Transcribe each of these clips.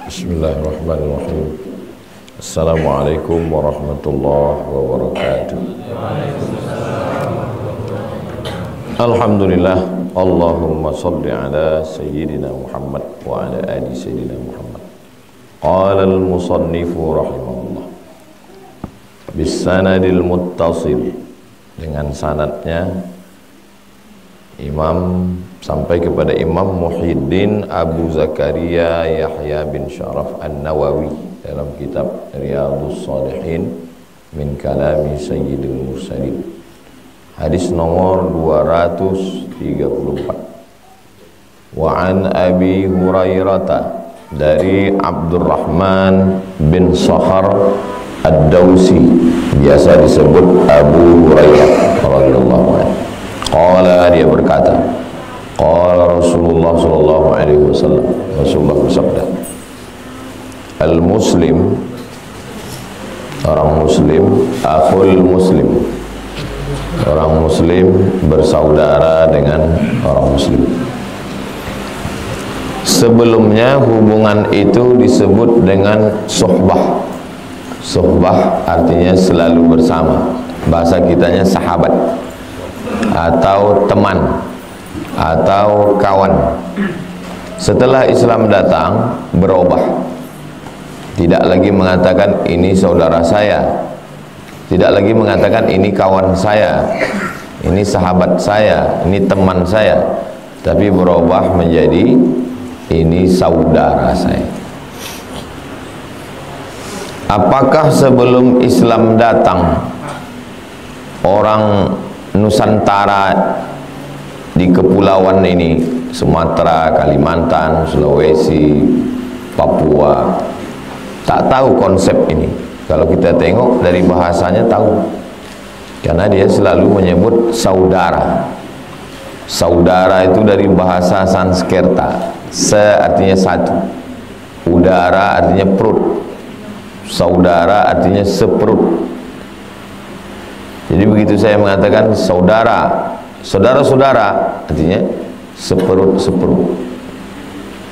Bismillahirrahmanirrahim. Assalamualaikum warahmatullahi wabarakatuh. Alhamdulillah. Allahumma salli ala Sayyidina Muhammad wa ala ali Sayyidina Muhammad. Qala al-musannifu rahimahullah bisanadil muttasil, dengan sanadnya Imam sampai kepada Imam Muhyiddin Abu Zakaria Yahya bin Syaraf An-Nawawi dalam kitab Riyadhus Shalihin min kalami Sayyidil Mursalin, hadis nomor 234. Wa an Abi Hurairah, dari Abdurrahman bin Sakhar Ad-Dawsi, biasa disebut Abu Hurairah radhiyallahu anhu. Qala, dia berkata, qala Rasulullah sallallahu alaihi wasallam, Rasulullah bersabda, al-muslim, orang muslim, akhul muslim, orang muslim bersaudara dengan orang muslim. Sebelumnya hubungan itu disebut dengan suhbah. Suhbah artinya selalu bersama, bahasa kitanya sahabat atau teman atau kawan. Setelah Islam datang, berubah, tidak lagi mengatakan ini saudara saya, tidak lagi mengatakan ini kawan saya, ini sahabat saya, ini teman saya, tapi berubah menjadi ini saudara saya. Apakah sebelum Islam datang orang Nusantara di kepulauan ini, Sumatera, Kalimantan, Sulawesi, Papua, tak tahu konsep ini? Kalau kita tengok dari bahasanya tahu, karena dia selalu menyebut saudara. Saudara itu dari bahasa Sanskerta, se artinya satu, udara artinya perut, saudara artinya seperut. Jadi begitu saya mengatakan saudara, saudara-saudara, artinya seperut-seperut.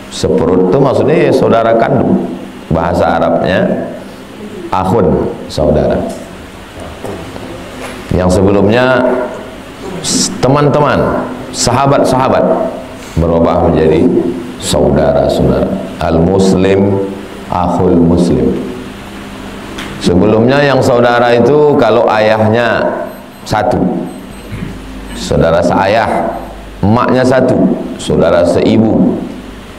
Seperut itu maksudnya ya saudara kandung. Bahasa Arabnya akhun, saudara. Yang sebelumnya teman-teman, sahabat-sahabat, berubah menjadi saudara-saudara. Al-muslim akhul muslim. Sebelumnya yang saudara itu kalau ayahnya satu, saudara seayah, emaknya satu, saudara seibu,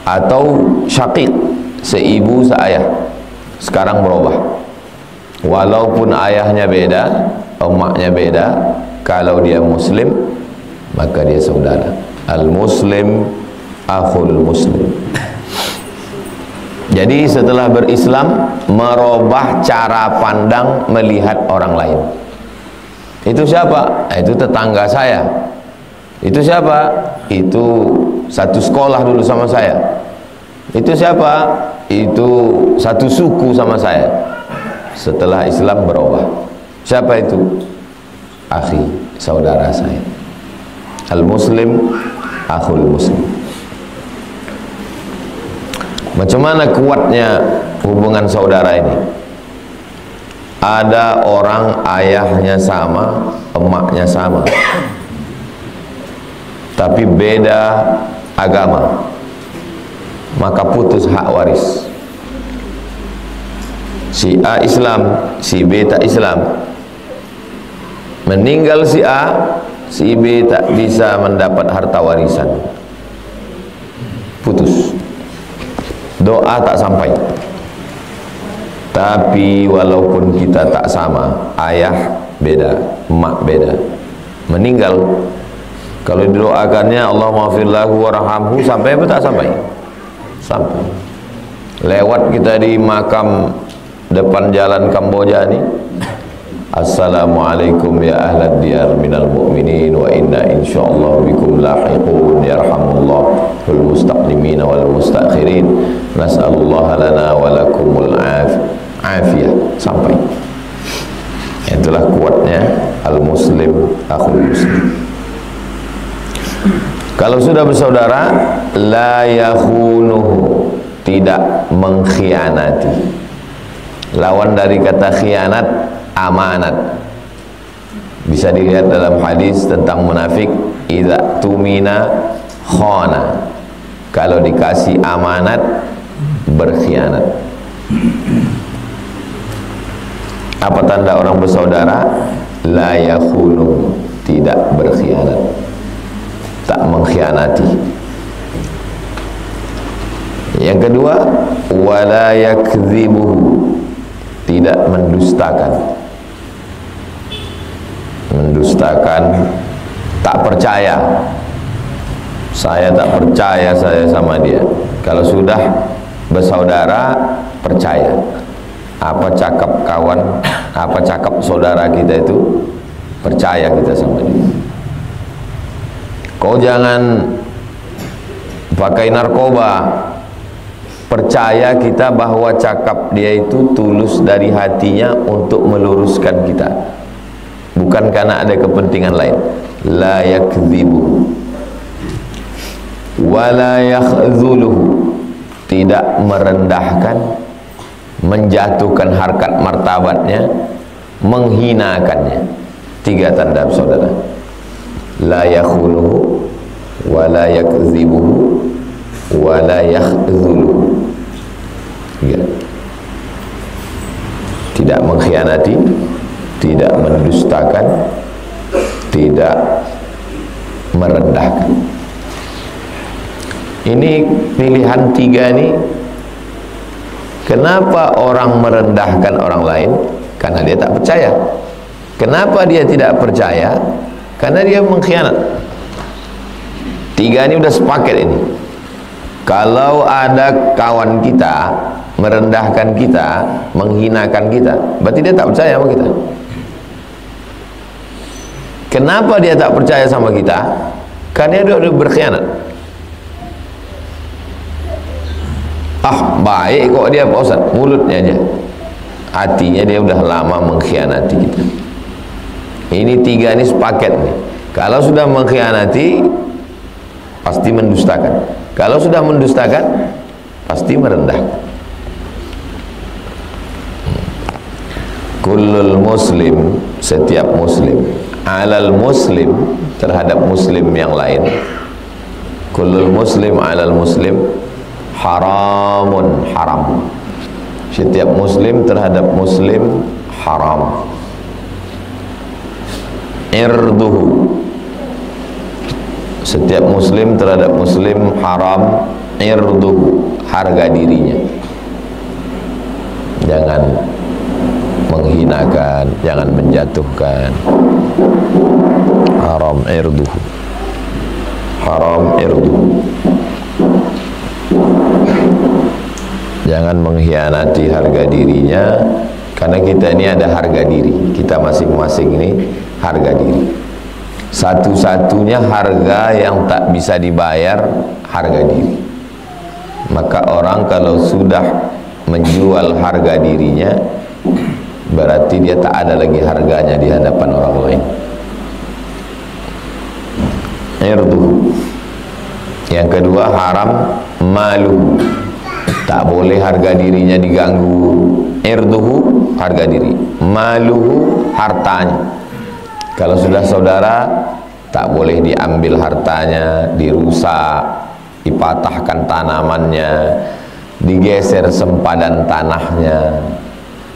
atau syakik, seibu seayah. Sekarang berubah, walaupun ayahnya beda, emaknya beda, kalau dia muslim maka dia saudara. Al-muslim akhul muslim. Jadi setelah berislam, merubah cara pandang melihat orang lain. Itu siapa? Itu tetangga saya. Itu siapa? Itu satu sekolah dulu sama saya. Itu siapa? Itu satu suku sama saya. Setelah Islam berubah. Siapa itu? Akhi, saudara saya. Al-muslim akhul muslim. Macam mana kuatnya hubungan saudara ini? Ada orang ayahnya sama, emaknya sama, tapi beda agama, maka putus hak waris. Si A Islam, si B tak Islam. Meninggal si A, si B tak bisa mendapat harta warisan. Putus. Doa tak sampai. Tapi walaupun kita tak sama, ayah beda, emak beda, meninggal, kalau didoakannya Allah maghfirlahu warhamhu, sampai apa tak sampai? Sampai. Lewat kita di makam depan jalan Kamboja ni, assalamualaikum ya ahlad diyar minal mu'minin wa inna insyaallah bikum lahiqun yarhamullah wal mustaqdimin wal mustakhirin nas'alullah lana wa lakumul afiyah, sampai. Itulah kuatnya al-muslim akhul muslim. Kalau sudah bersaudara, la yakhunuhu, tidak mengkhianati. Lawan dari kata khianat, amanat. Bisa dilihat dalam hadis tentang munafik, idza tumina khana. Kalau dikasih amanat, berkhianat. Apa tanda orang bersaudara? La yakhunu, tidak berkhianat, tak mengkhianati. Yang kedua, wala yakdzibuhu, tidak mendustakan. Mendustakan, tak percaya. Saya tak percaya saya sama dia. Kalau sudah bersaudara, percaya. Apa cakap kawan, apa cakap saudara kita itu, percaya kita sama dia. Kau jangan pakai narkoba, percaya kita bahwa cakap dia itu tulus dari hatinya untuk meluruskan kita, bukan karena ada kepentingan lain. La yakdzibu wala yakhdhuluhu, tidak merendahkan, menjatuhkan harkat martabatnya, menghinakannya. Tiga tanda saudara. La yakhunuhu wala yakdzibuhu wala yakhdhuluhu. Ya. Tidak mengkhianati, tidak mendustakan, tidak merendahkan. Ini pilihan tiga ini. Kenapa orang merendahkan orang lain? Karena dia tak percaya. Kenapa dia tidak percaya? Karena dia mengkhianat. Tiga ini udah sepaket ini. Kalau ada kawan kita merendahkan kita, menghinakan kita, berarti dia tak percaya sama kita. Kenapa dia tak percaya sama kita? Karena dia udah berkhianat. Ah, baik kok dia Pak Ustaz, mulutnya aja, hatinya dia udah lama mengkhianati kita. Ini tiga ini sepaket nih. Kalau sudah mengkhianati, pasti mendustakan. Kalau sudah mendustakan, pasti merendahkan. Kullul muslim, setiap muslim, alal muslim, terhadap muslim yang lain. Kullul muslim alal muslim haramun, haram. Setiap muslim terhadap muslim haram. Irduhu, setiap muslim terhadap muslim haram. Irduhu, harga dirinya. Jangan menghinakan, jangan menjatuhkan. Haram irduhu, haram irduhu. Jangan mengkhianati harga dirinya, karena kita ini ada harga diri. Kita masing-masing ini harga diri. Satu-satunya harga yang tak bisa dibayar, harga diri. Maka orang kalau sudah menjual harga dirinya, berarti dia tak ada lagi harganya di hadapan orang lain. Irduhu. Yang kedua, haram malu, tak boleh harga dirinya diganggu. Irduhu, harga diri. Maluhu, hartanya. Kalau sudah saudara, tak boleh diambil hartanya, dirusak, dipatahkan tanamannya, digeser sempadan tanahnya,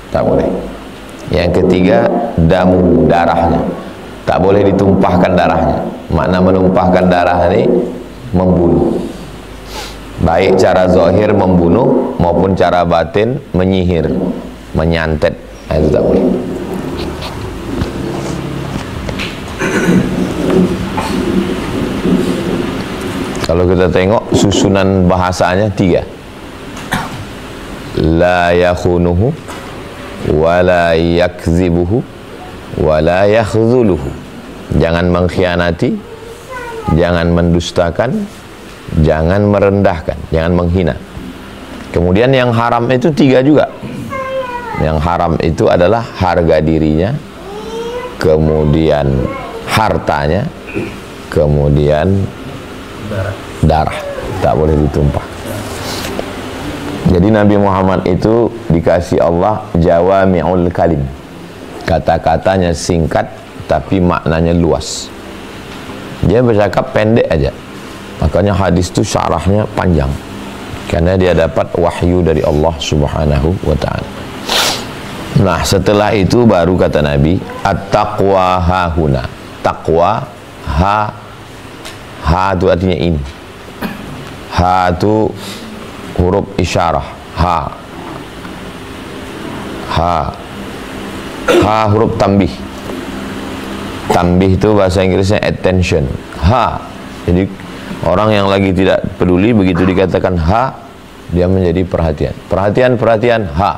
tak boleh. Yang ketiga, damu, darahnya, tak boleh ditumpahkan darahnya. Makna menumpahkan darah ini membunuh, baik cara zahir membunuh maupun cara batin menyihir, menyantet. Itu tak boleh. Kalau kita tengok susunan bahasanya tiga. La yakhunuhu wala yakzibuhu wala yakhdhuluhu. Jangan mengkhianati, jangan mendustakan, jangan merendahkan, jangan menghina. Kemudian yang haram itu tiga juga. Yang haram itu adalah harga dirinya, kemudian hartanya, kemudian darah. Tak boleh ditumpah. Jadi Nabi Muhammad itu dikasih Allah jawami'ul kalim, kata-katanya singkat tapi maknanya luas. Dia bercakap pendek aja, makanya hadis itu syarahnya panjang, karena dia dapat wahyu dari Allah Subhanahu wa ta'ala. Nah, setelah itu baru kata Nabi, at-taqwa hahuna. Taqwa, ha itu artinya ini. Ha itu huruf isyarah. Ha huruf tambih. Tambih itu bahasa Inggrisnya attention. Ha. Jadi orang yang lagi tidak peduli, begitu dikatakan ha, dia menjadi perhatian. Perhatian, ha.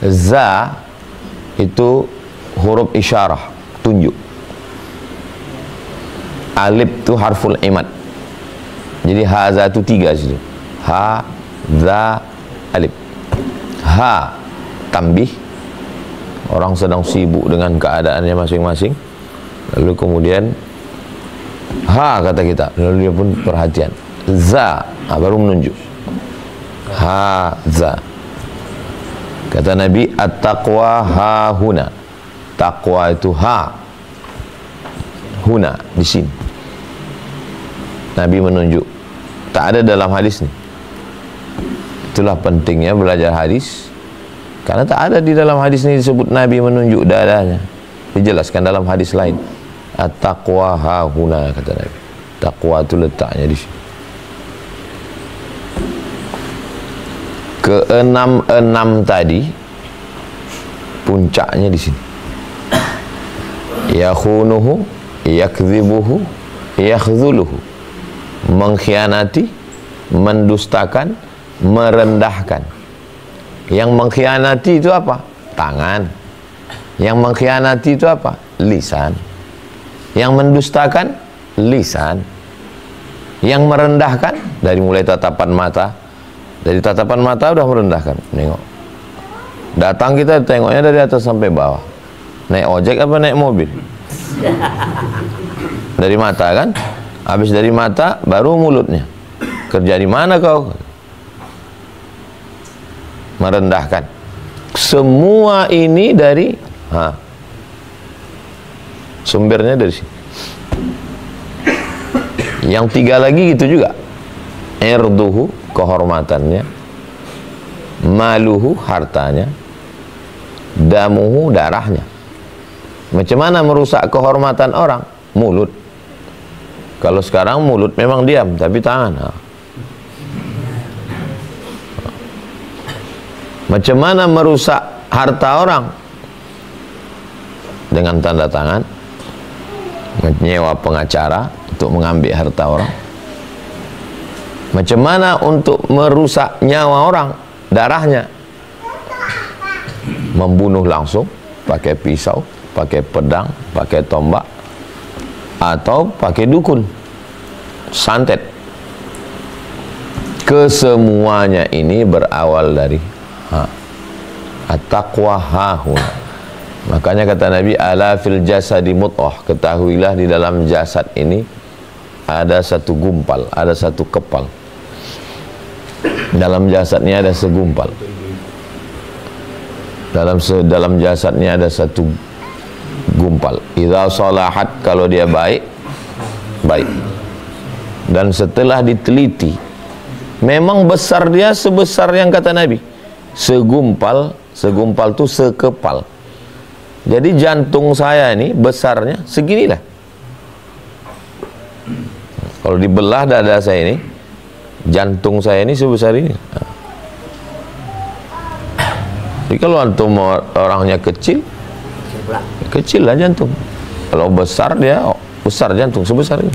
Za itu huruf isyarah, tunjuk. Alif itu harful imad. Jadi haza itu 3 situ. Ha, za, alif. Ha, tambih. Orang sedang sibuk dengan keadaannya masing-masing. Lalu kemudian ha kata kita, lalu dia pun perhatian. Za, baru menunjuk. Ha, za. Kata Nabi, at-taqwa ha huna. Taqwa itu ha, huna, di sini. Nabi menunjuk. Tak ada dalam hadis nih. Itulah pentingnya belajar hadis, karena tak ada di dalam hadis ini disebut Nabi menunjuk dadanya. Dijelaskan dalam hadis lain. At-taqwa ha huna, kata Nabi. Taqwa itu letaknya di sini. Keenam tadi puncaknya di sini. Yakhunuhu, yakdzibuhu, yakdzuluhu. Mengkhianati, mendustakan, merendahkan. Yang mengkhianati itu apa? Tangan. Yang mengkhianati itu apa? Lisan. Yang mendustakan, lisan. Yang merendahkan, dari mulai tatapan mata. Dari tatapan mata udah merendahkan. Nengok. Datang kita tengoknya dari atas sampai bawah. Naik ojek apa naik mobil? Dari mata kan? Habis dari mata baru mulutnya. Kerja di mana kau? Merendahkan. Semua ini dari sumbernya dari sini. Yang 3 lagi gitu juga. Irduhu, kehormatannya. Maluhu, hartanya. Damuhu, darahnya. Macam mana merusak kehormatan orang? Mulut. Kalau sekarang mulut memang diam, tapi tangan. Macam mana merusak harta orang? Dengan tanda tangan, menyewa pengacara untuk mengambil harta orang. Macam mana untuk merusak nyawa orang? Darahnya. Membunuh langsung, pakai pisau, pakai pedang, pakai tombak, atau pakai dukun, santet. Kesemuanya ini berawal dari at-taqwa hahuna. Makanya kata Nabi, ala fil jasadi mudghah, ketahuilah di dalam jasad ini ada satu gumpal, ada satu kepal. Dalam jasadnya ada segumpal. Dalam jasadnya ada satu gumpal. Idza salahat, kalau dia baik, baik. Dan setelah diteliti, memang besar dia sebesar yang kata Nabi. Segumpal itu sekepal. Jadi jantung saya ini besarnya seginilah. Kalau dibelah dada saya ini, jantung saya ini sebesar ini. Jadi kalau antum orangnya kecil, kecil lah jantung. Kalau besar dia besar jantung sebesar ini.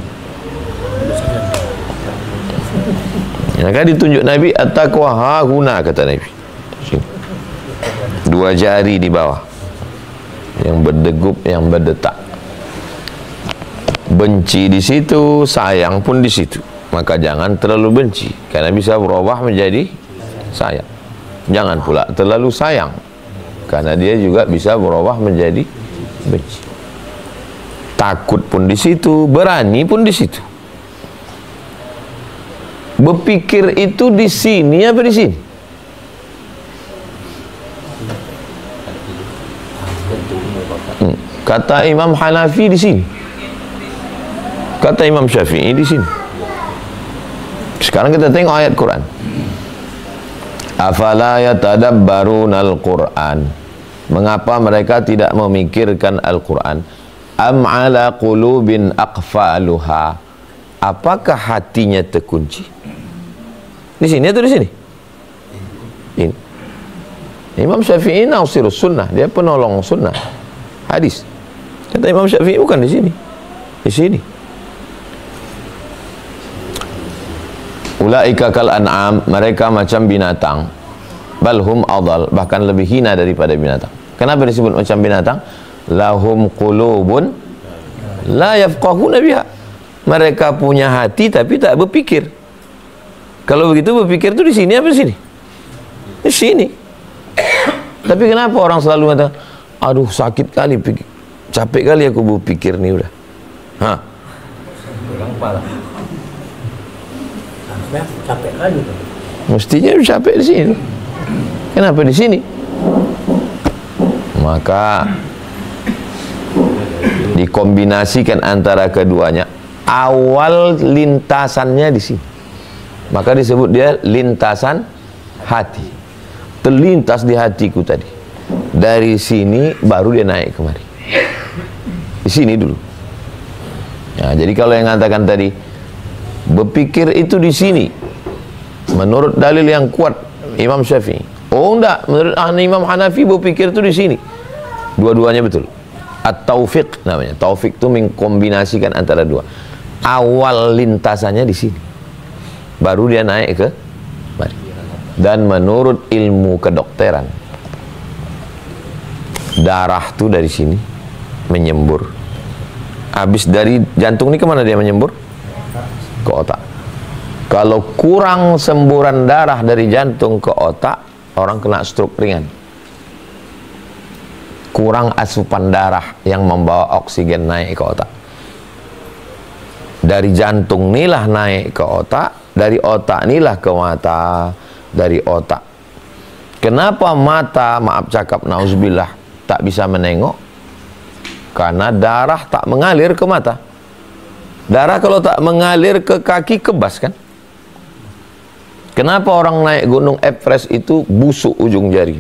Maka ditunjuk Nabi, at-taqwa hahuna, kata Nabi. 2 jari di bawah, yang berdegup, yang berdetak. Benci di situ, sayang pun di situ. Maka jangan terlalu benci, karena bisa berubah menjadi sayang. Jangan pula terlalu sayang, karena dia juga bisa berubah menjadi benci. Takut pun di situ, berani pun di situ. Berpikir itu di sini apa di sini? Kata Imam Hanafi di sini. Kata Imam Syafi'i di sini. Sekarang kita tengok ayat Quran. Afala yatadabbarunal Qur'an. Mengapa mereka tidak memikirkan Al-Quran? Am ala qulubin aqfaluha. Apakah hatinya terkunci? Di sini atau di sini? Ini. Imam Syafi'i nasirus sunnah, dia penolong sunnah hadis. Kata Imam Syafi'i bukan di sini, di sini. Ulaika kal an'am, mereka macam binatang. Balhum adal, bahkan lebih hina daripada binatang. Kenapa disebut macam binatang? Lahum qulubun la yafqahuna biha. Mereka punya hati tapi tak berpikir. Kalau begitu berpikir itu di sini apa di sini? Di sini. Tapi kenapa orang selalu mengatakan, aduh sakit kali, capek kali aku berpikir nih udah. Hah? Capek kali tuh. Mestinya capek di sini. Kenapa di sini? Maka dikombinasikan antara keduanya. Awal lintasannya di sini. Maka disebut dia lintasan hati. Terlintas di hatiku tadi. Dari sini baru dia naik kemari. Di sini dulu. Nah, jadi kalau yang mengatakan tadi berpikir itu di sini, menurut dalil yang kuat Imam Syafi'i. Oh enggak, menurut Imam Hanafi berpikir itu di sini. Dua-duanya betul. At-taufiq namanya. Taufik itu mengkombinasikan antara dua. Awal lintasannya di sini. Baru dia naik ke mari. Dan menurut ilmu kedokteran, darah tuh dari sini menyembur. Habis dari jantung ini kemana dia menyembur? Ke otak. Kalau kurang semburan darah dari jantung ke otak, orang kena stroke ringan. Kurang asupan darah yang membawa oksigen naik ke otak. Dari jantung inilah naik ke otak, dari otak inilah ke mata, dari otak. Kenapa mata, maaf cakap nauzubillah, tak bisa menengok? Karena darah tak mengalir ke mata. Darah kalau tak mengalir ke kaki, kebas kan? Kenapa orang naik gunung Everest itu busuk ujung jari?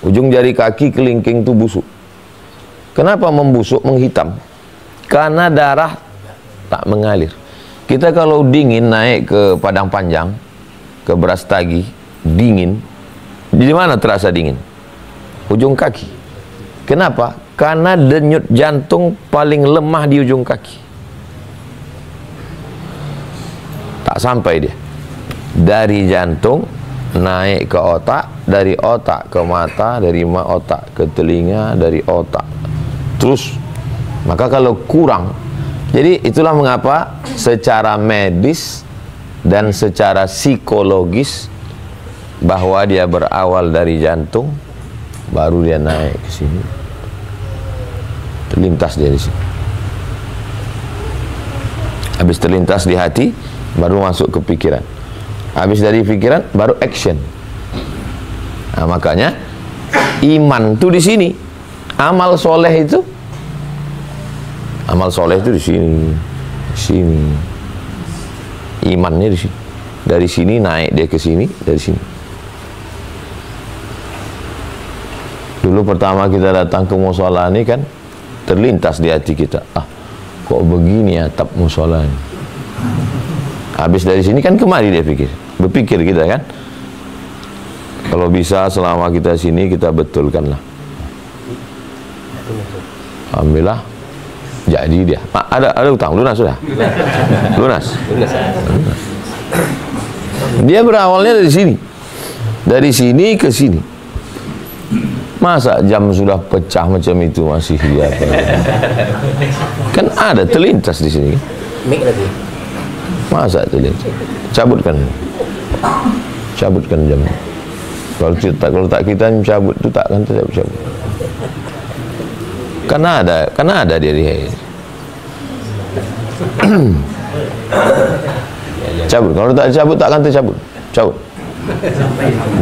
Ujung jari kaki kelingking itu busuk. Kenapa membusuk, menghitam? Karena darah tak mengalir. Kita kalau dingin naik ke Padang Panjang, ke Brastagi, dingin. Di mana terasa dingin? Ujung kaki. Kenapa? Karena denyut jantung paling lemah di ujung kaki. Tak sampai dia. Dari jantung naik ke otak, dari otak ke mata, dari otak ke telinga, dari otak terus. Maka kalau kurang, jadi itulah mengapa secara medis dan secara psikologis bahwa dia berawal dari jantung, baru dia naik ke sini, terlintas dia di sini. Habis terlintas di hati, baru masuk ke pikiran. Habis dari pikiran, baru action. Nah, makanya iman itu di sini, amal soleh itu, amal soleh itu di sini, sini. Imannya di sini. Dari sini naik dia ke sini, dari sini. Dulu pertama kita datang ke musola ini kan, terlintas di hati kita, ah, kok begini atap musola ini. Habis dari sini kan kemari dia berpikir kita kan. Kalau bisa selama kita sini kita betulkanlah. Alhamdulillah jadi dia. Ada utang lunas sudah. Lunas. Dia berawalnya dari sini. Dari sini ke sini. Masa jam sudah pecah macam itu masih lihat? Kan ada terlintas di sini. Mik lagi. Masa terlintas? Cabutkan jam. Kalau tak kita cabut tu takkan tercabut. Karena ada dia di cabut. Kalau tak cabut takkan tercabut. Cabut.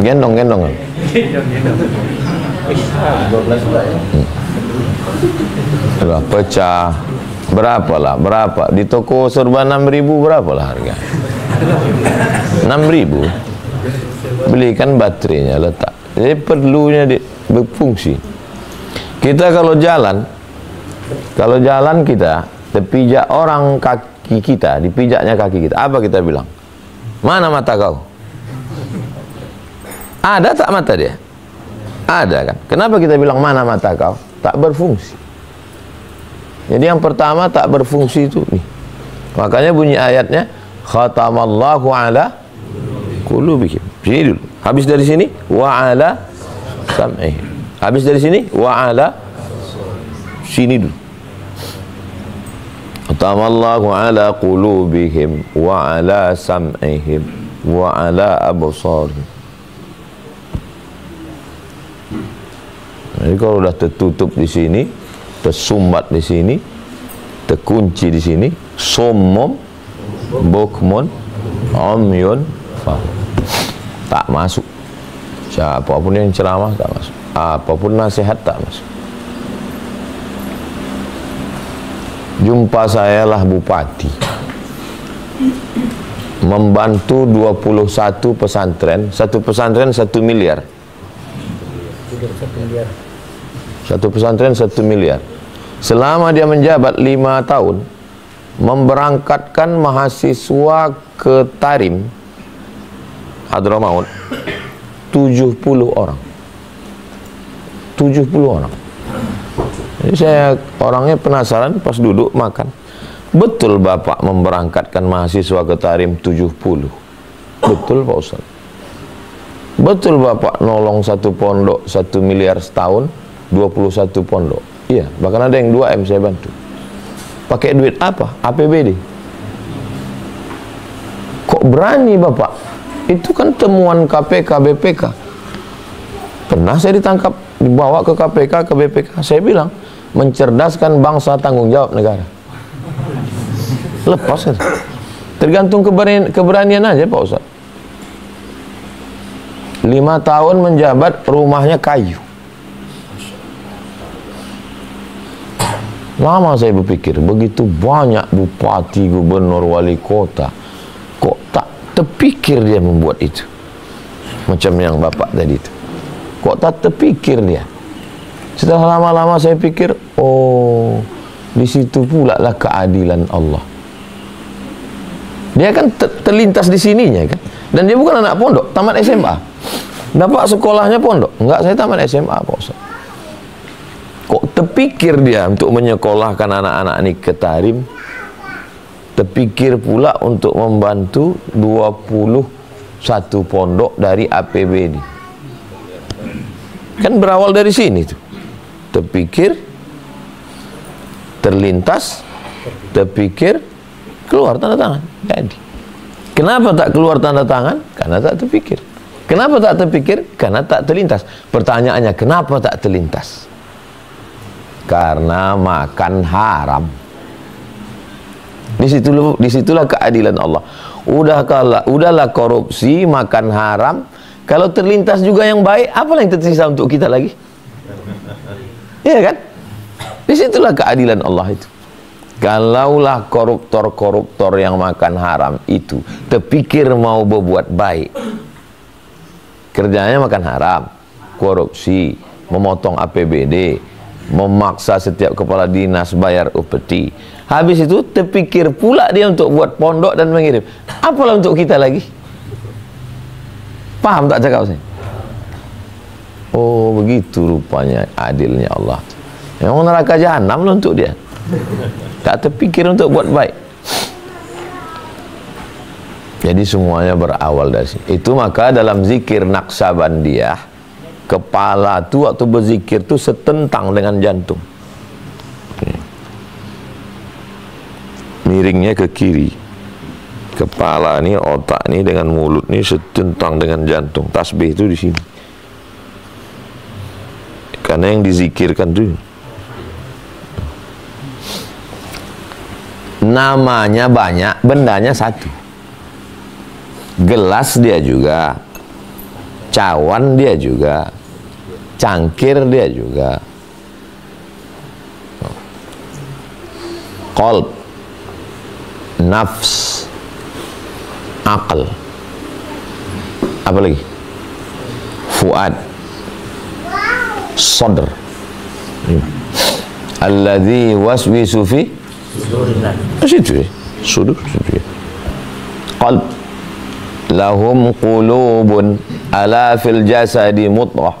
Gendong. 12 bulan ya. Sudah pecah. Berapalah? Berapa? Di toko serba 6.000 berapalah harga? 6.000. Belikan baterainya, letak. Jadi perlunya berfungsi. Kita kalau jalan kita terpijak orang kaki kita, dipijaknya kaki kita. Apa kita bilang? Mana mata kau? Ada tak mata dia? Ada kan? Kenapa kita bilang mana mata kau? Tak berfungsi. Jadi yang pertama tak berfungsi itu nih. Makanya bunyi ayatnya khatamallahu ala qulubihim. Sini dulu. Habis dari sini wa ala sam'ihim. Habis dari sini wa ala sini dulu. Khatamallahu ala qulubihim wa ala sam'ihim wa ala absarihim. Jadi kalau sudah tertutup di sini, tersumbat di sini, terkunci di sini, summum, bukmun, umyun, tak masuk. Siapapun yang ceramah tak masuk. Apapun nasihat tak masuk. Jumpa saya lah bupati, membantu 21 pesantren, satu pesantren 1 miliar. Satu pesantren 1 miliar. Selama dia menjabat 5 tahun, memberangkatkan mahasiswa ke Tarim Hadramaut 70 orang. 70 orang. Jadi saya orangnya penasaran pas duduk makan. Betul Bapak memberangkatkan mahasiswa ke Tarim 70? Betul Pak Ustaz. Betul Bapak nolong satu pondok 1 miliar setahun, 21 pondok. Iya, bahkan ada yang 2M saya bantu. Pakai duit apa? APBD. Kok berani Bapak? Itu kan temuan KPK, BPK. Pernah saya ditangkap, dibawa ke KPK, ke BPK. Saya bilang, mencerdaskan bangsa, tanggung jawab negara. Lepas kan? Tergantung keberanian aja Pak Ustaz. 5 tahun menjabat, rumahnya kayu. Lama saya berpikir, begitu banyak bupati, gubernur, wali kota, kok tak terpikir dia membuat itu? Macam yang Bapak tadi itu. Kok tak terpikir dia? Setelah lama-lama saya pikir, oh, di situ pula lah keadilan Allah. Dia kan terlintas di sininya kan. Dan dia bukan anak pondok, tamat SMA. Dapat sekolahnya pondok. Enggak, saya tamat SMA Pak Ustaz. Kok terpikir dia untuk menyekolahkan anak-anak ini ke Tarim? Terpikir pula untuk membantu 21 pondok dari APBD. Kan berawal dari sini tuh. Terpikir, terlintas, terpikir, keluar tanda tangan. Jadi, kenapa tak keluar tanda tangan? Karena tak terpikir. Kenapa tak terpikir? Karena tak terlintas. Pertanyaannya, kenapa tak terlintas? Karena makan haram. Disitulah keadilan Allah. Udahlah korupsi, makan haram. Kalau terlintas juga yang baik, apa yang tersisa untuk kita lagi? Iya kan? Disitulah keadilan Allah itu. Kalaulah koruptor-koruptor yang makan haram itu terpikir mau berbuat baik, kerjanya makan haram, korupsi, memotong APBD, memaksa setiap kepala dinas bayar upeti. Habis itu terpikir pula dia untuk buat pondok dan mengirim. Apalah untuk kita lagi? Paham tak cakap saya? Oh, begitu rupanya adilnya Allah. Memang neraka jahanam lah untuk dia. Tak terpikir untuk buat baik. Jadi semuanya berawal dari sini. Itu maka dalam zikir Naqsabandiyah, kepala tu waktu berzikir tu setentang dengan jantung. Miringnya ke kiri. Kepala ni, otak ni dengan mulut ni setentang dengan jantung. Tasbih tu di sini. Karena yang dizikirkan tu namanya banyak, bendanya satu. Gelas dia juga, cawan dia juga, cangkir dia juga, qalb, nafs, akal. Apa lagi? Fuad, sadr. Alladzi waswisu fi situ ya. Sudur situ ya. Qalb, lahum qulubun ala fil jasadi mudghah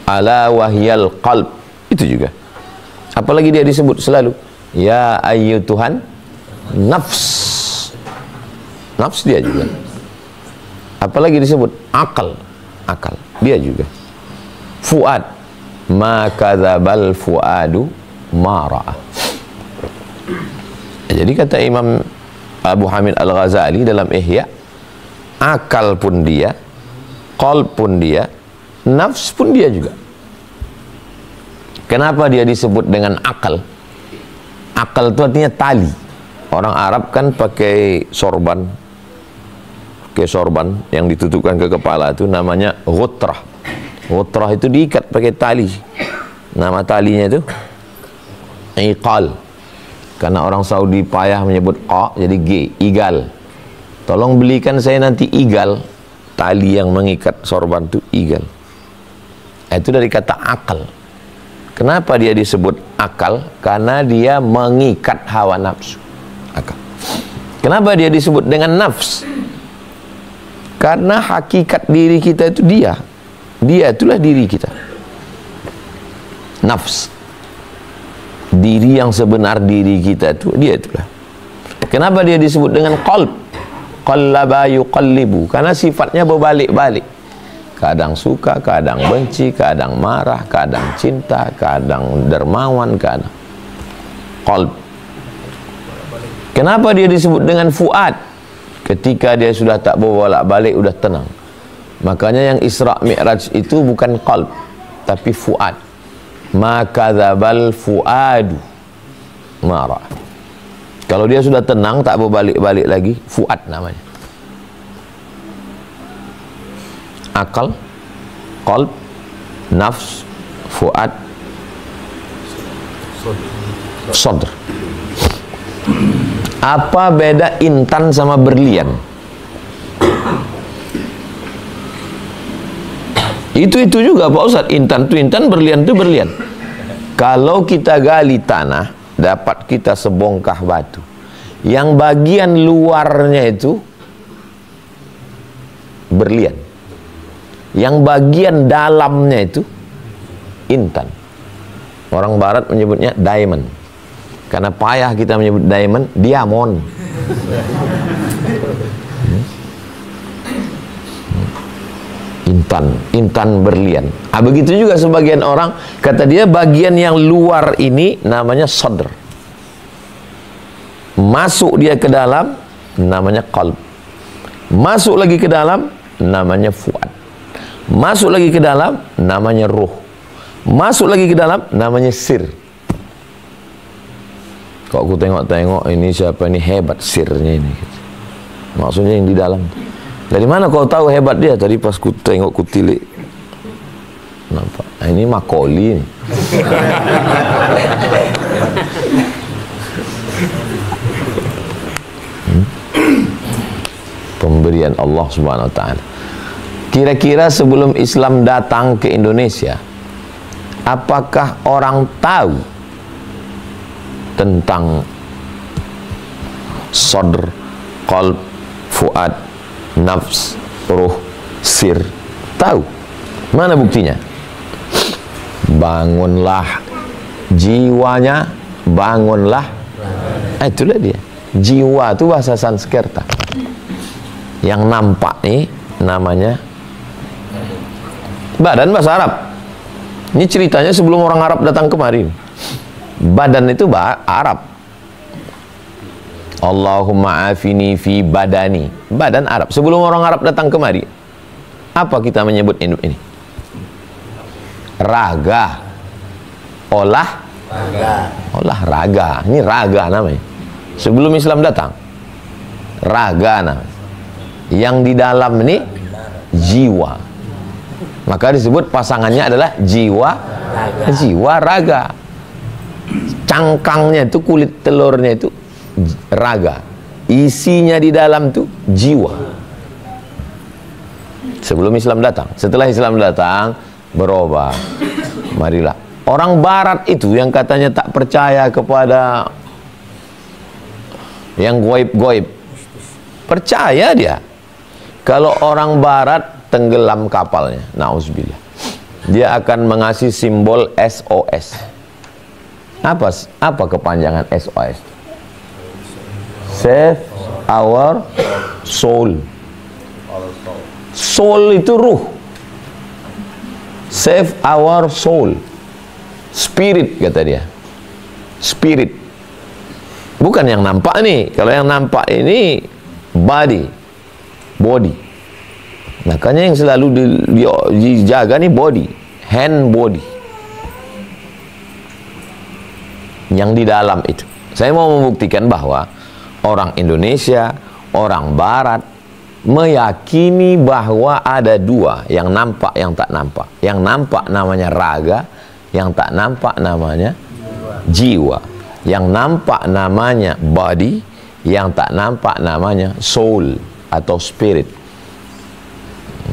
ala wahyal qalb. Itu juga. Apalagi dia disebut selalu ya ayyuhan nafs. Nafs dia juga. Apalagi disebut akal. Akal dia juga. Fuad, ma kadzabal fuadu ma ra'a. Jadi kata Imam Abu Hamid Al-Ghazali dalam Ihya, akal pun dia, qalb pun dia, nafs pun dia juga. Kenapa dia disebut dengan akal? Akal itu artinya tali. Orang Arab kan pakai sorban, yang ditutupkan ke kepala itu namanya ghutrah. Ghutrah itu diikat pakai tali. Nama talinya itu iqal. Karena orang Saudi payah menyebut qa jadi g, igal. Tolong belikan saya nanti igal, tali yang mengikat sorban itu igal. Itu dari kata akal. Kenapa dia disebut akal? Karena dia mengikat hawa nafsu. Akal. Kenapa dia disebut dengan nafs? Karena hakikat diri kita itu dia. Dia itulah diri kita. Nafs. Diri yang sebenar diri kita itu dia itulah. Kenapa dia disebut dengan qalb? Qallaba yuqallibu. Karena sifatnya berbalik-balik. Kadang suka, kadang benci, kadang marah, kadang cinta, kadang dermawan, kadang qalb. Kenapa dia disebut dengan fuad? Ketika dia sudah tak berbolak-balik, sudah tenang. Makanya yang Isra Mi'raj itu bukan qalb, tapi fuad. Ma kadzabal fuadu ma ra'a. Kalau dia sudah tenang, tak berbalik-balik lagi, fuad namanya. Akal, qalb, nafs, fuad, sadr. Apa beda intan sama berlian? Itu juga Pak Ustadz. Intan itu intan, berlian itu berlian. Kalau kita gali tanah, dapat kita sebongkah batu. Yang bagian luarnya itu berlian. Yang bagian dalamnya itu intan. Orang barat menyebutnya diamond. Karena payah kita menyebut diamond, diamond. Intan berlian. Begitu juga sebagian orang, kata dia bagian yang luar ini namanya sadr. Masuk dia ke dalam, namanya qalb. Masuk lagi ke dalam, namanya fuad. Masuk lagi ke dalam, namanya ruh. Masuk lagi ke dalam, namanya sir. Kok aku tengok-tengok ini siapa ini hebat sirnya ini. Maksudnya yang di dalam. Dari mana kau tahu hebat dia? Tadi pas ku tengok ku tilik. Nampak. Nah, ini Makoli ini. Pemberian Allah Subhanahu wa taala. Kira-kira sebelum Islam datang ke Indonesia, apakah orang tahu tentang sadr, qalb, fuad, nafs, ruh, sir? Tahu. Mana buktinya? Bangunlah jiwanya, bangunlah. Itulah dia. Jiwa itu bahasa Sanskerta. Yang nampak nih namanya badan, bahasa Arab. Ini ceritanya sebelum orang Arab datang kemari. Badan itu Arab. Allahumma afini fi badani. Badan Arab. Sebelum orang Arab datang kemari, apa kita menyebut ini? Raga. Olahraga. Ini raga namanya. Sebelum Islam datang, raga namanya. Yang di dalam ini jiwa. Maka disebut pasangannya adalah jiwa raga. cangkangnya itu, kulit telurnya itu raga, isinya di dalam itu jiwa. Sebelum Islam datang. Setelah Islam datang berubah. Marilah orang barat itu yang katanya tak percaya kepada yang goib-goib, percaya dia kalau orang barat tenggelam kapalnya, nauzubillah, dia akan mengasih simbol SOS. Apa kepanjangan SOS? Save our soul. Soul itu ruh. Save our soul. Spirit kata dia. Spirit. Bukan yang nampak nih. Kalau yang nampak ini body. Makanya yang selalu dijaga nih body, hand body. Yang di dalam itu. Saya mau membuktikan bahwa orang Indonesia, orang Barat meyakini bahwa ada dua, yang nampak, yang tak nampak. Yang nampak namanya raga, yang tak nampak namanya jiwa. Yang nampak namanya body, yang tak nampak namanya soul atau spirit.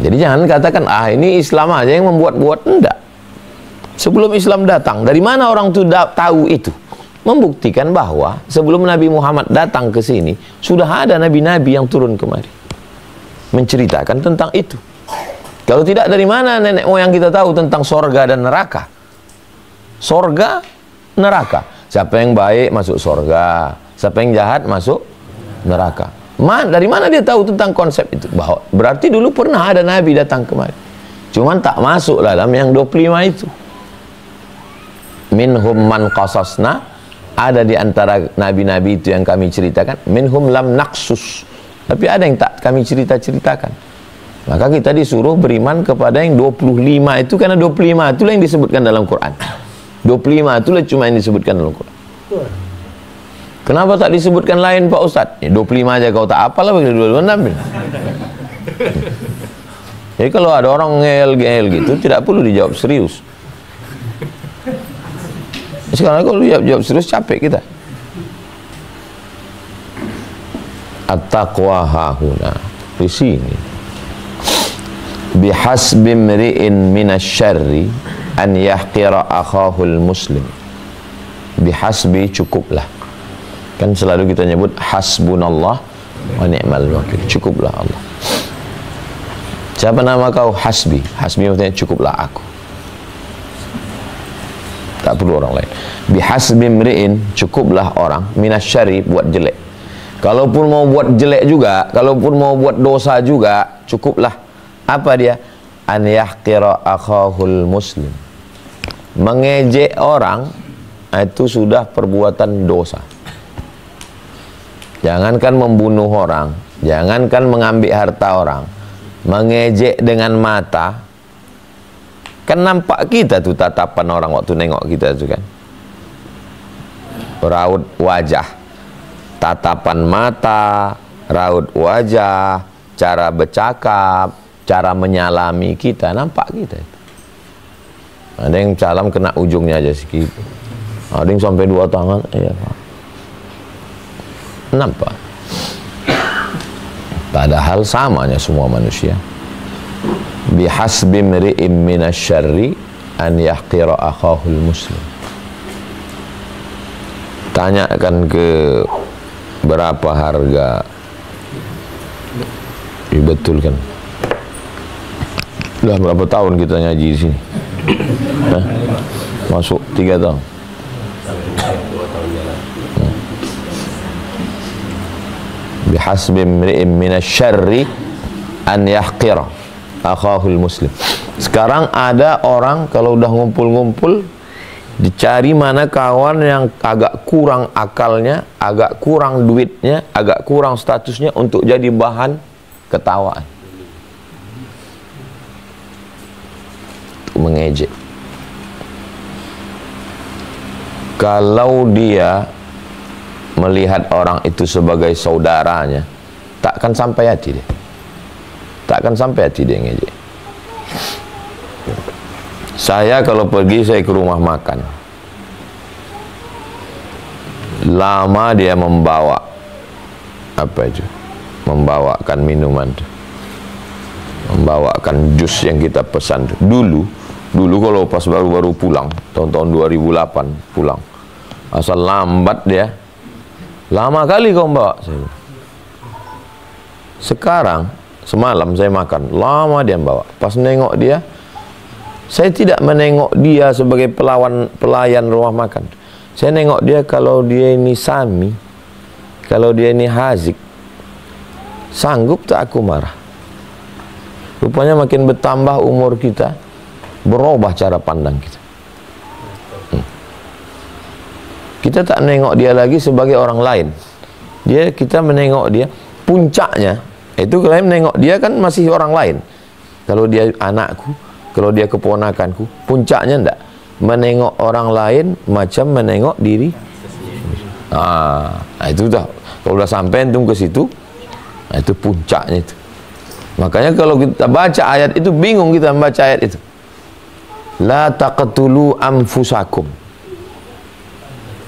Jadi jangan katakan, ini Islam aja yang membuat-buat. Enggak. Sebelum Islam datang, dari mana orang itu tahu itu? Membuktikan bahwa sebelum Nabi Muhammad datang ke sini, sudah ada nabi-nabi yang turun kemari menceritakan tentang itu. Kalau tidak, dari mana nenek moyang kita tahu tentang sorga dan neraka? Sorga, neraka. Siapa yang baik masuk sorga, siapa yang jahat masuk neraka. Dari mana dia tahu tentang konsep itu? Bahwa berarti dulu pernah ada nabi datang kemari, cuman tak masuk dalam yang 25 itu. Minhum man qasasna, ada di antara nabi-nabi itu yang kami ceritakan. Minhum lam naqsus, tapi ada yang tak kami ceritakan. Maka kita disuruh beriman kepada yang 25 itu, karena 25 itulah yang disebutkan dalam Quran. 25 itulah cuma yang disebutkan dalam Quran. Kenapa tak disebutkan lain Pak Ustadz? 25 aja kau tak apalah, bagi 22 ambil. Jadi kalau ada orang ngel-ngel gitu, tidak perlu dijawab serius. Sekarang kalau jawab serius, capek kita. At-taqwa hahuna, di sini. Bihasbi mri'in minasyarri an yahqira akhahul muslim. Bihasbi, cukuplah. Kan selalu kita nyebut hasbunallah wa ni'mal wakil, cukuplah Allah. Siapa nama kau? Hasbi. Hasbi maksudnya cukuplah aku, tak perlu orang lain. Bihasbi mri'in, cukuplah orang, minasyari, buat jelek. Kalaupun mau buat jelek juga, kalaupun mau buat dosa juga, cukuplah. Apa dia? An yahqira akhahul muslim, mengejek orang itu sudah perbuatan dosa. Jangankan membunuh orang, jangankan mengambil harta orang, mengejek dengan mata. Kan nampak kita tuh tatapan orang waktu nengok kita tuh kan, raut wajah, tatapan mata, raut wajah, cara bercakap, cara menyalami kita, nampak kita itu. Ada yang salam kena ujungnya aja sedikit, ada yang sampai 2 tangan, iya Pak. Nampak. Padahal samanya semua manusia. Bihasbi mri'in minasyarri an yahqira akhahul muslim. Tanyakan ke berapa harga, dibetulkan. Udah berapa tahun kita ngaji di sini? Masuk 3 tahun. Bihasbi mri'in minasyarri an yahqira akhahul muslim. Sekarang ada orang kalau udah ngumpul-ngumpul, dicari mana kawan yang agak kurang akalnya, agak kurang duitnya, agak kurang statusnya untuk jadi bahan ketawaan, untuk mengejek. Kalau dia melihat orang itu sebagai saudaranya, takkan sampai hati dia. Takkan sampai hati dia ngejek. Saya kalau pergi, saya ke rumah makan. lama dia membawa apa itu, membawakan minuman, membawakan jus yang kita pesan. Dulu kalau pas baru-baru pulang, tahun-tahun 2008 pulang, asal lambat dia, lama kali kau bawa. Sekarang semalam saya makan, lama dia bawa. Pas nengok dia, saya tidak menengok dia sebagai pelayan rumah makan. Saya nengok dia, kalau dia ini sami, kalau dia ini hazik, sanggup tak aku marah? Rupanya makin bertambah umur kita, berubah cara pandang kita. Kita tak menengok dia lagi sebagai orang lain. Kita menengok dia, puncaknya itu kalau menengok dia kan masih orang lain. Kalau dia anakku, kalau dia keponakanku, puncaknya enggak. Menengok orang lain macam menengok diri. Itu dah. Kalau udah sampai entum ke situ, itu puncaknya itu. Makanya kalau kita baca ayat itu, bingung kita membaca ayat itu. La taqtulu anfusakum.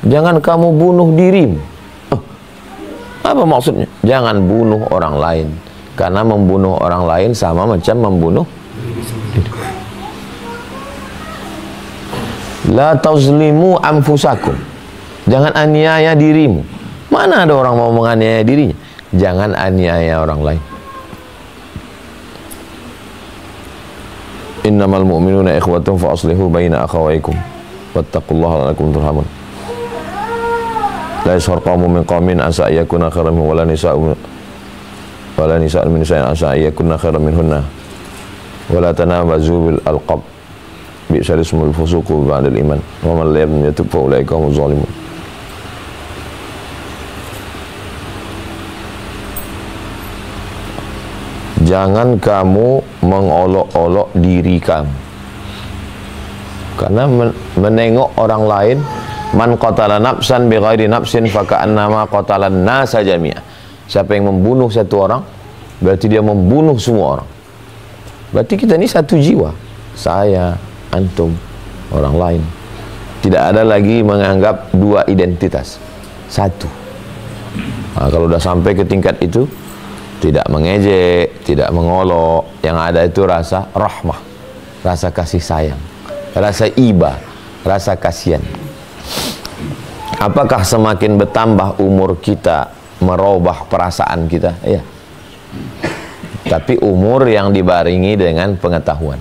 Jangan kamu bunuh dirimu. Apa maksudnya? Jangan bunuh orang lain. Karena membunuh orang lain sama macam membunuh diri. La tazlimu anfusakum. Jangan aniaya dirimu. Mana ada orang mau menganiaya dirinya? Jangan aniaya orang lain. Innamal mu'minuna ikhwatun fa aslihu baina akhawaykum wattaqullaha la'allakum turhamun. La yashhar qaumun min qaumin asa yakuna khairan minhum wala nisa'un min nisa'in asa yakuna khairan minhunna wala tanabazu bil alqab bi'sal ismul fusuqu ba'dal iman wa man lam yatub fa ulaika humuz zalimun. Jangan kamu mengolok-olok diri kamu, karena menengok orang lain. Man qatala nafsan bighairi nafsin faka'annama qatalan nasa jami'a. Siapa yang membunuh satu orang, berarti dia membunuh semua orang. Berarti kita ini satu jiwa. Saya, antum, orang lain. Tidak ada lagi menganggap dua identitas, satu. Kalau udah sampai ke tingkat itu, tidak mengejek, tidak mengolok, yang ada itu rasa rahmah, rasa kasih sayang, rasa iba, rasa kasihan. Apakah semakin bertambah umur kita merubah perasaan kita? Ya. Tapi umur yang dibarengi dengan pengetahuan.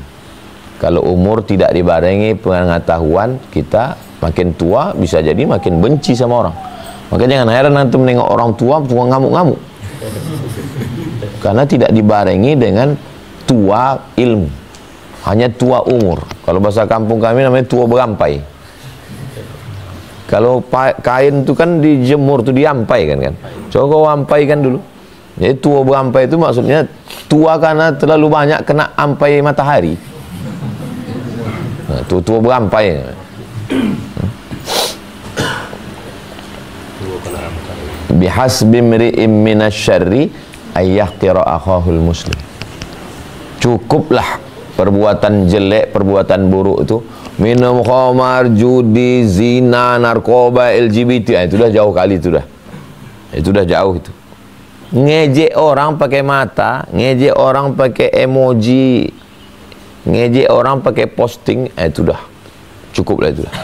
Kalau umur tidak dibarengi pengetahuan, kita makin tua bisa jadi makin benci sama orang. Makanya jangan heran nanti menengok orang tua ngamuk-ngamuk. Karena tidak dibarengi dengan tua ilmu, hanya tua umur. Kalau bahasa kampung kami namanya tua berampai. Kalau kain itu kan dijemur tuh, diampai kan. Coba kau ampai kan dulu. Jadi tua berampai itu maksudnya tua karena terlalu banyak kena ampai matahari. Nah, tua berampai. Bihasbi mri'im minasyarri ayyahqira akhahul muslim. Cukuplah perbuatan jelek, perbuatan buruk itu, minum khamar, judi, zina, narkoba, LGBT, itu dah jauh kali, itu dah jauh itu. Ngejek orang pakai mata, ngejek orang pakai emoji, ngejek orang pakai posting, itu dah cukup lah, itu dah.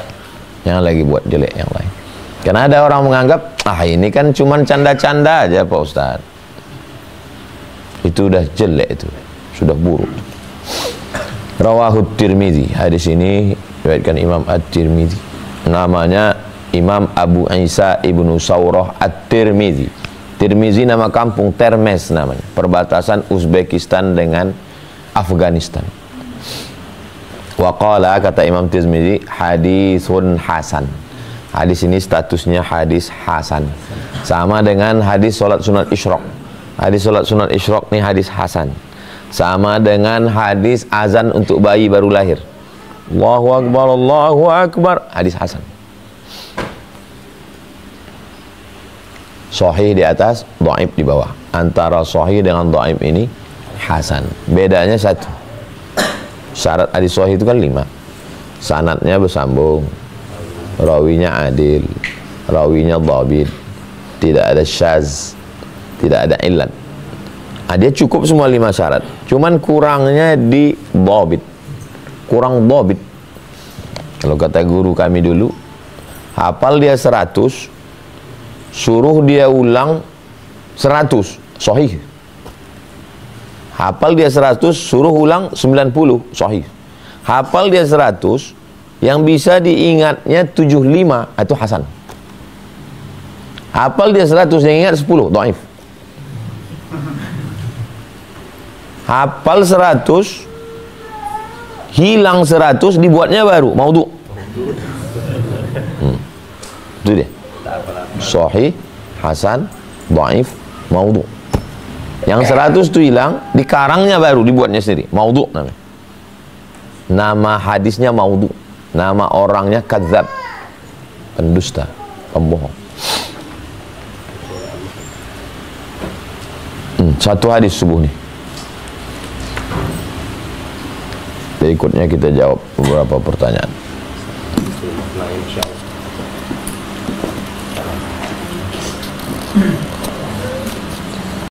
Jangan lagi buat jelek yang lain. Karena ada orang menganggap, ini kan cuman canda-canda aja Pak Ustaz. Itu udah jelek, itu sudah buruk. Rawahu Tirmidzi. Hadis ini diriwayatkan Imam At-Tirmidzi. Namanya Imam Abu Isa Ibnu Saurah At-Tirmidzi. Tirmidzi nama kampung, Termes namanya, perbatasan Uzbekistan dengan Afghanistan. Wa qala, kata Imam Tirmidzi, hadisun hasan. Hadis ini statusnya hadis hasan. Sama dengan hadis salat sunat isyraq. Hadis salat sunat isyraq nih hadis hasan. Sama dengan hadis azan untuk bayi baru lahir. Allahu Akbar, Allahu Akbar, hadis hasan. Sahih di atas, dhaif di bawah. Antara sahih dengan dhaif ini hasan. Bedanya satu. Syarat hadis sahih itu kan 5. Sanadnya bersambung, rawinya adil, rawinya dhabit, tidak ada syaz, tidak ada illat. Dia cukup semua 5 syarat, cuman kurangnya di dhabit, kurang dhabit. Kalau kata guru kami dulu, hafal dia 100, suruh dia ulang 100, sahih. Hafal dia 100, suruh ulang 90, sahih. Hafal dia 100, yang bisa diingatnya 75, itu hasan. Hafal dia 100, yang ingat 10, dhaif. Hafal 100, hilang 100, dibuatnya baru, maudhu'. Itu dia. Sahih, hasan, dhaif, maudhu'. Yang 100 itu hilang, dikarangnya baru, dibuatnya sendiri, maudhu' namanya. Nama hadisnya maudhu', nama orangnya kadzab, pendusta, pembohong. Satu hadis subuh nih. Berikutnya kita jawab beberapa pertanyaan. Nah, insya Allah.